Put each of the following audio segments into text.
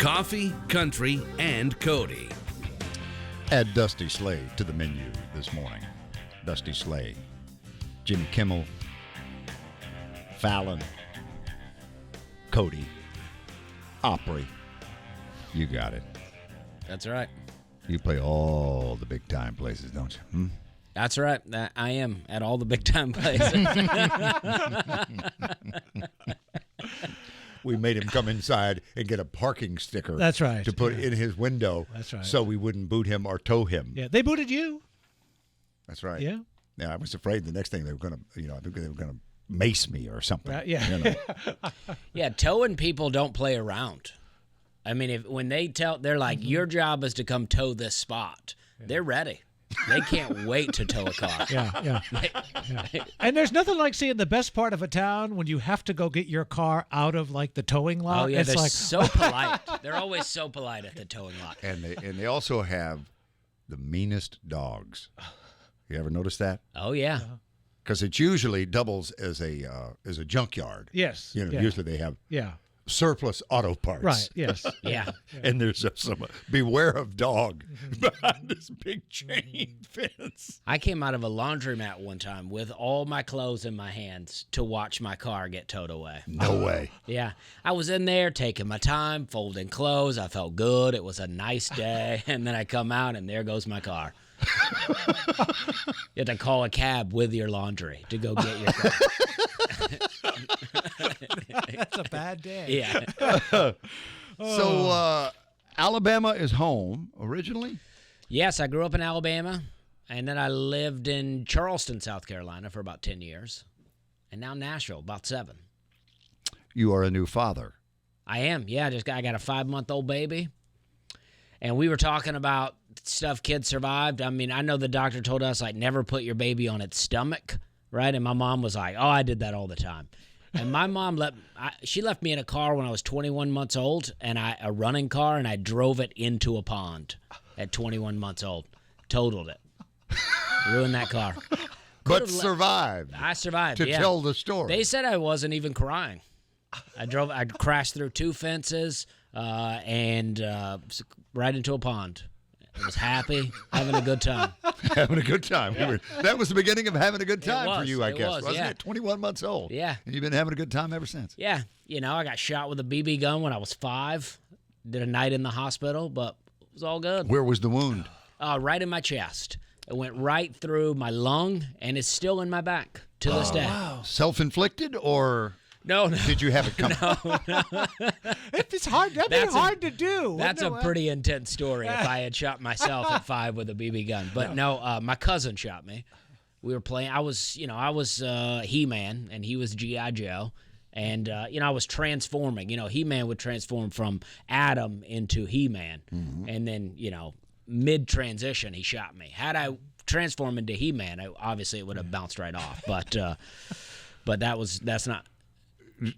Coffee, country, and Cody. Add Dusty Slay to the menu this morning. Dusty Slay, Jimmy Kimmel, Fallon, Cody, Opry. You got it. That's right. You play all the big time places, don't you? That's right. I am at all the big time places. We made him come inside and get a parking sticker. That's right. To put in his window. That's right. So we wouldn't boot him or tow him. Yeah, they booted you. That's right. Yeah. Yeah, I was afraid the next thing they were going to, I think they were going to mace me or something. Right, yeah. You know? Yeah, towing people don't play around. I mean, when they they're like, your job is to come tow this spot. They're ready. They can't wait to tow a car. Yeah. And there's nothing like seeing the best part of a town when you have to go get your car out of like the towing lot. Oh yeah, it's they're like, so polite. They're always so polite at the towing lot. And they also have the meanest dogs. You ever notice that? Oh yeah. Because it usually doubles as a junkyard. Yes. Usually they have Yeah. surplus auto parts. Right. Yes. Yeah. And there's some beware of dog behind this big chain fence. I came out of a laundromat one time with all my clothes in my hands to watch my car get towed away. No way. Yeah. I was in there taking my time, folding clothes. I felt good. It was a nice day. And then I come out, and there goes my car. You have to call a cab with your laundry to go get your car. That's a bad day. Yeah. So Alabama is home originally? Yes, I grew up in Alabama, and then I lived in Charleston, South Carolina for about 10 years, and now Nashville, about 7. You are a new father. I am, yeah. I got a 5-month-old baby, and we were talking about stuff kids survived. I mean, I know the doctor told us, like, never put your baby on its stomach, right? And my mom was like, oh, I did that all the time. And my mom she left me in a car when I was 21 months old, and a running car, and I drove it into a pond at 21 months old. Totaled it. Ruined that car. But survived. I survived, to tell the story. They said I wasn't even crying. I crashed through 2 fences and right into a pond. I was happy, having a good time. Having a good time. Yeah. That was the beginning of having a good time for you, I guess. Wasn't it? 21 months old. Yeah. And you've been having a good time ever since. Yeah. I got shot with a BB gun when I was 5. Did a night in the hospital, but it was all good. Where was the wound? Right in my chest. It went right through my lung, and it's still in my back to this day. Wow. Self-inflicted, or no. did you have it coming? No. It's hard. That'd be hard to do. That's a pretty intense story if I had shot myself at 5 with a BB gun. But no, my cousin shot me. We were playing. I was He-Man, and he was G.I. Joe. And, I was transforming. He-Man would transform from Adam into He-Man. Mm-hmm. And then, mid-transition, he shot me. Had I transformed into He-Man, obviously it would have bounced right off. But that's not.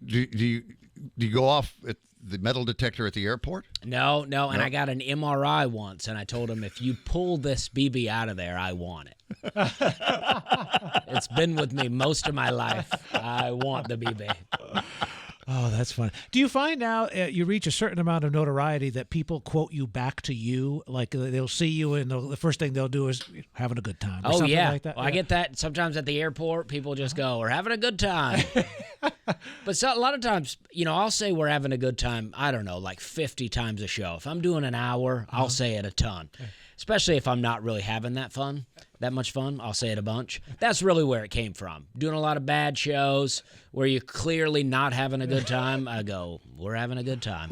Do you go off at the metal detector at the airport? No, and I got an MRI once, and I told him, if you pull this BB out of there, I want it. It's been with me most of my life. I want the BB. Oh, that's fun. Do you find now you reach a certain amount of notoriety that people quote you back to you? Like they'll see you and the first thing they'll do is having a good time. Or something like that? Well, I get that sometimes at the airport. People just go, we're having a good time. But a lot of times, I'll say we're having a good time, I don't know, like 50 times a show. If I'm doing an hour, I'll say it a ton. Especially if I'm not really having that much fun, I'll say it a bunch. That's really where it came from. Doing a lot of bad shows where you're clearly not having a good time, I go, we're having a good time.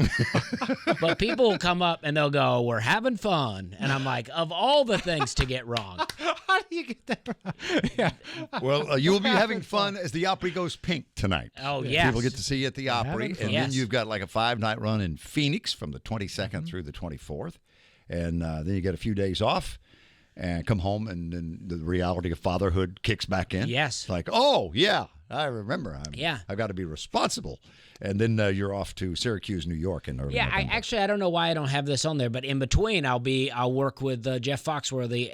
But people will come up and they'll go, we're having fun. And I'm like, of all the things to get wrong. How do you get that wrong? Yeah. Well, you will be having fun as the Opry goes pink tonight. Oh, yes. People get to see you at the Opry. And then you've got like a 5-night run in Phoenix from the 22nd through the 24th. And then you get a few days off and come home, and then the reality of fatherhood kicks back in. Yes. It's like, oh, yeah, I remember. I've got to be responsible. And then you're off to Syracuse, New York in early November. I don't know why I don't have this on there, but in between, I'll work with Jeff Foxworthy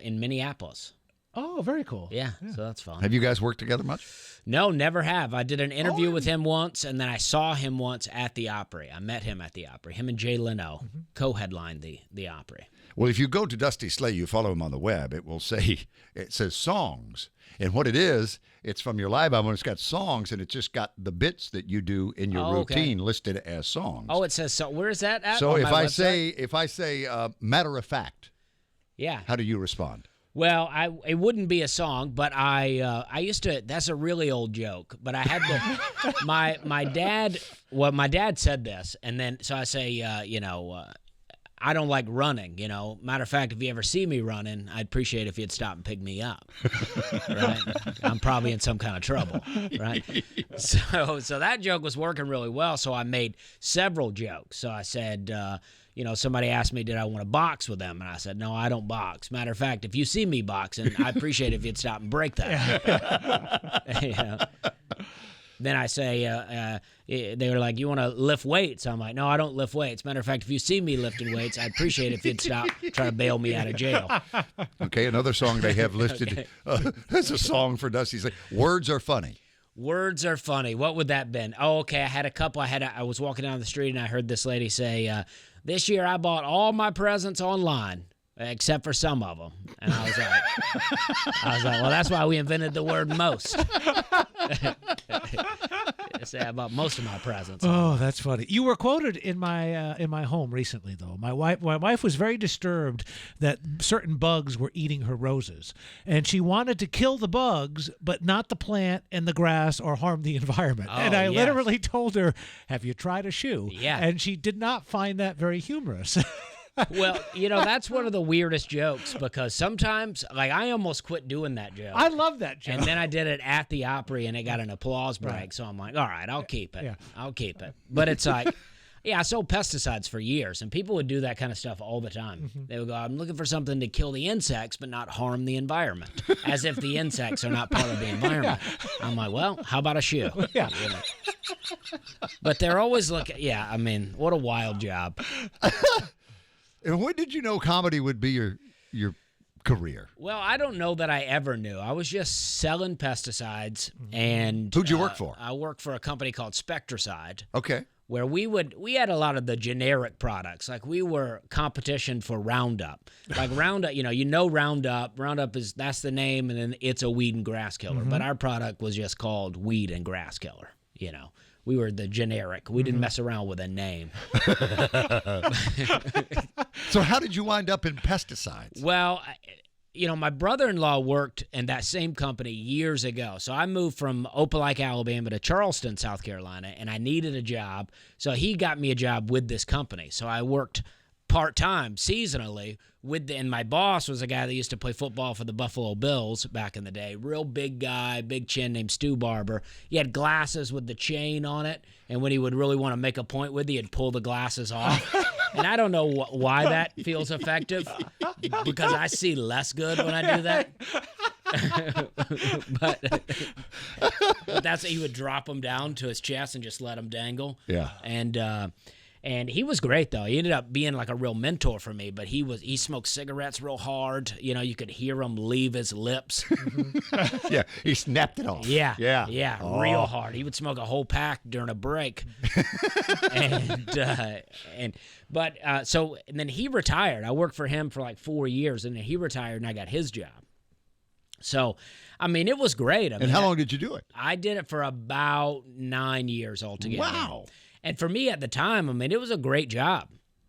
in Minneapolis. Oh, very cool. Yeah, so that's fun. Have you guys worked together much? No, never have. I did an interview with him once, and then I saw him once at the Opry. I met him at the Opry. Him and Jay Leno co-headlined the Opry. Well, if you go to Dusty Slay, you follow him on the web, it says songs. And what it is, it's from your live album. It's got songs, and it's just got the bits that you do in your routine listed as songs. Oh, it says so. Where is that at? So on if my I website? say matter of fact, yeah. how do you respond? Well, it wouldn't be a song, but I used to. That's a really old joke, but I had to. my dad. Well, my dad said this, and then so I say, I don't like running. Matter of fact, if you ever see me running, I'd appreciate if you'd stop and pick me up. Right? I'm probably in some kind of trouble. Right? So that joke was working really well. So I made several jokes. So I said. Somebody asked me, did I want to box with them? And I said, no, I don't box. Matter of fact, if you see me boxing, I'd appreciate it if you'd stop and break that. Then I say, they were like, you want to lift weights? I'm like, no, I don't lift weights. Matter of fact, if you see me lifting weights, I'd appreciate it if you'd stop trying to bail me out of jail. Okay, another song they have listed. Okay. That's a song for Dusty Slay. Words are funny. Words are funny. What would that have been? Oh, okay, I had a couple. I was walking down the street, and I heard this lady say, this year I bought all my presents online, except for some of them. And I was like, well, that's why we invented the word most. Say I bought most of my presents. Oh, that's funny. You were quoted in my home recently, though. My wife was very disturbed that certain bugs were eating her roses, and she wanted to kill the bugs, but not the plant and the grass or harm the environment. Oh, and I yes. literally told her, "Have you tried a shoe?" Yeah. And she did not find that very humorous. Well, that's one of the weirdest jokes because sometimes, I almost quit doing that joke. I love that joke. And then I did it at the Opry, and it got an applause break. Right. So I'm like, all right, I'll keep it. Yeah. I'll keep it. But it's like, I sold pesticides for years, and people would do that kind of stuff all the time. Mm-hmm. They would go, I'm looking for something to kill the insects but not harm the environment, as if the insects are not part of the environment. I'm like, well, how about a shoe? Yeah. But they're always looking, what a wild job. And when did you know comedy would be your career? Well, I don't know that I ever knew. I was just selling pesticides, and who'd you work for? I worked for a company called Spectracide. Okay. Where we had a lot of the generic products. Like we were competition for Roundup. Like Roundup, Roundup. Roundup that's the name, and then it's a weed and grass killer. Mm-hmm. But our product was just called weed and grass killer. We were the generic. We didn't mess around with a name. So how did you wind up in pesticides? Well, my brother-in-law worked in that same company years ago. So I moved from Opelika, Alabama to Charleston, South Carolina, and I needed a job. So he got me a job with this company. So I worked part-time, seasonally, and my boss was a guy that used to play football for the Buffalo Bills back in the day. Real big guy, big chin, named Stu Barber. He had glasses with the chain on it, and when he would really want to make a point with you, he'd pull the glasses off. And I don't know why that feels effective, because I see less good when I do that. but that's he would drop them down to his chest and just let them dangle. Yeah. And he was great, though. He ended up being like a real mentor for me, but he smoked cigarettes real hard. You could hear him leave his lips. Yeah, he snapped it off. Yeah. Oh. Real hard. He would smoke a whole pack during a break. and then he retired. I worked for him for like 4 years, and then he retired, and I got his job. So, it was great. And how long did you do it? I did it for about 9 years altogether. Wow. And for me at the time, it was a great job.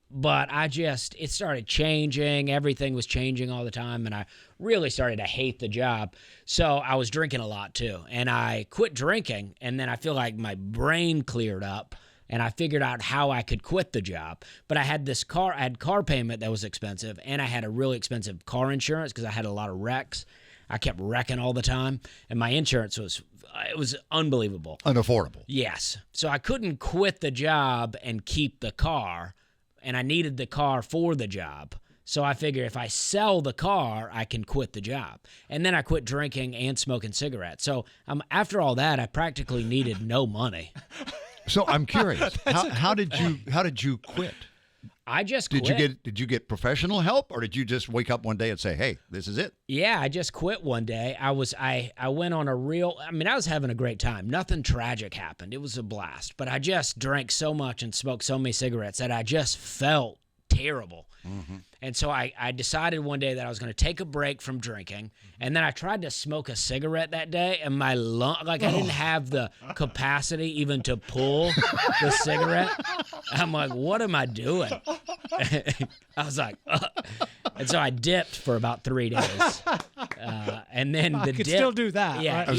But it started changing. Everything was changing all the time, and I really started to hate the job. So I was drinking a lot, too. And I quit drinking, and then I feel like my brain cleared up, and I figured out how I could quit the job. But I had car payment that was expensive, and I had a really expensive car insurance because I had a lot of wrecks. I kept wrecking all the time, and my insurance was unbelievable. Unaffordable. Yes. So I couldn't quit the job and keep the car, and I needed the car for the job. So I figured if I sell the car, I can quit the job. And then I quit drinking and smoking cigarettes. So after all that, I practically needed no money. So I'm curious, how did you quit? I just quit. Did you get professional help, or did you just wake up one day and say, "Hey, this is it"? Yeah, I just quit one day. I went on I was having a great time. Nothing tragic happened. It was a blast. But I just drank so much and smoked so many cigarettes that I just felt terrible. Mm-hmm. And so I decided one day that I was going to take a break from drinking, and then I tried to smoke a cigarette that day, and my I didn't have the capacity even to pull the cigarette. I'm like, what am I doing? I was like, and so I dipped for about 3 days, and then I could still do that. Yeah, right?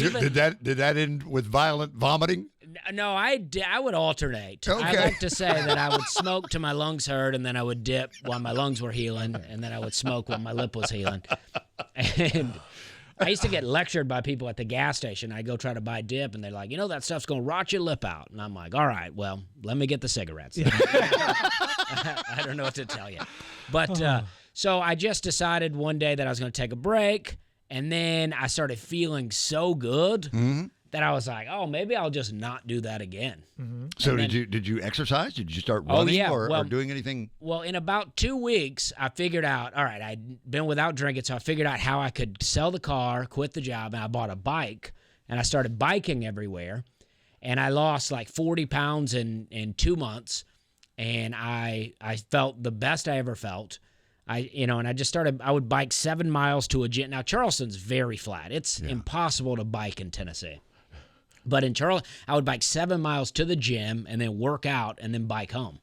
Did that end with violent vomiting? No, I would alternate. Okay. I like to say that I would smoke till my lungs hurt, and then I would dip while my lungs were healing, and then I would smoke while my lip was healing. And I used to get lectured by people at the gas station. I'd go try to buy dip, and they're like, that stuff's going to rot your lip out. And I'm like, all right, well, let me get the cigarettes. I don't know what to tell you. But so I just decided one day that I was going to take a break, and then I started feeling so good that I was like, oh, maybe I'll just not do that again. Mm-hmm. So did you exercise? Did you start running or doing anything? Well, in about 2 weeks, I figured out, all right, I'd been without drinking, so I figured out how I could sell the car, quit the job, and I bought a bike, and I started biking everywhere, and I lost like 40 pounds in 2 months, and I felt the best I ever felt. And I just started, I would bike 7 miles to a gym. Now, Charleston's very flat. It's impossible to bike in Tennessee. But in Charleston, I would bike 7 miles to the gym and then work out and then bike home.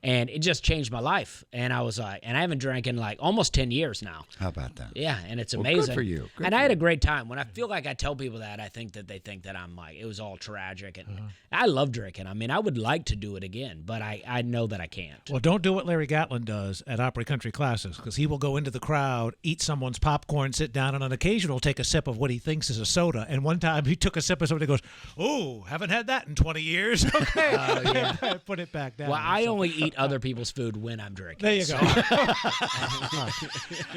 And it just changed my life. And I was like, and I haven't drank in like almost 10 years now. How about that? Yeah, and it's amazing. Good for you. And I had a great time. When I feel like I tell people that, I think that they think that I'm like, it was all tragic. And I love drinking. I mean, I would like to do it again, but I know that I can't. Well, don't do what Larry Gatlin does at Opry Country Classes, because he will go into the crowd, eat someone's popcorn, sit down, and on occasion will take a sip of what he thinks is a soda. And one time he took a sip of something and goes, oh, haven't had that in 20 years. Okay. Put it back down. Well, I only eat other people's food when I'm drinking. There you go.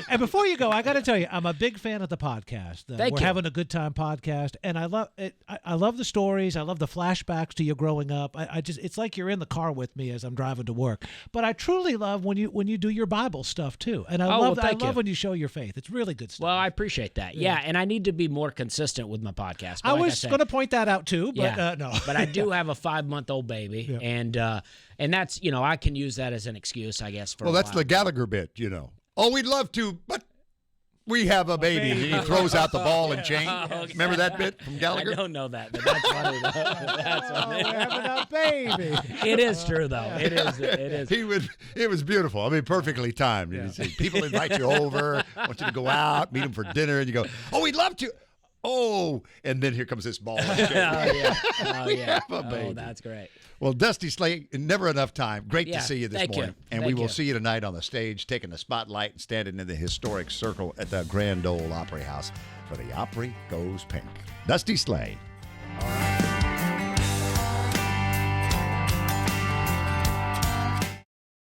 And before you go, I got to tell you, I'm a big fan of the podcast. We're having a good time podcast, and I love it. I love the stories. I love the flashbacks to you growing up. It's like you're in the car with me as I'm driving to work. But I truly love when you do your Bible stuff too, and I love when you show your faith. It's really good stuff. Well, I appreciate that. Yeah, and I need to be more consistent with my podcast. I was going to point that out too, but no. But I do have a 5-month-old baby, and that's I can use that as an excuse, I guess. Well, that's the Gallagher bit, Oh, we'd love to, but we have a baby. And he throws out the ball and chain. Okay. Remember that bit from Gallagher? I don't know that, but that's funny. That's funny. We're having a baby. It is true, though. It is. It was beautiful. I mean, perfectly timed. Yeah. You see, people invite you over, want you to go out, meet them for dinner, and you go, oh, we'd love to. Oh, and then here comes this ball. Oh, yeah. We have a baby. Oh, that's great. Well, Dusty Slay, never enough time. Great to see you this morning. And we will see you tonight on the stage, taking the spotlight and standing in the historic circle at the Grand Ole Opry House for the Opry Goes Pink. Dusty Slay.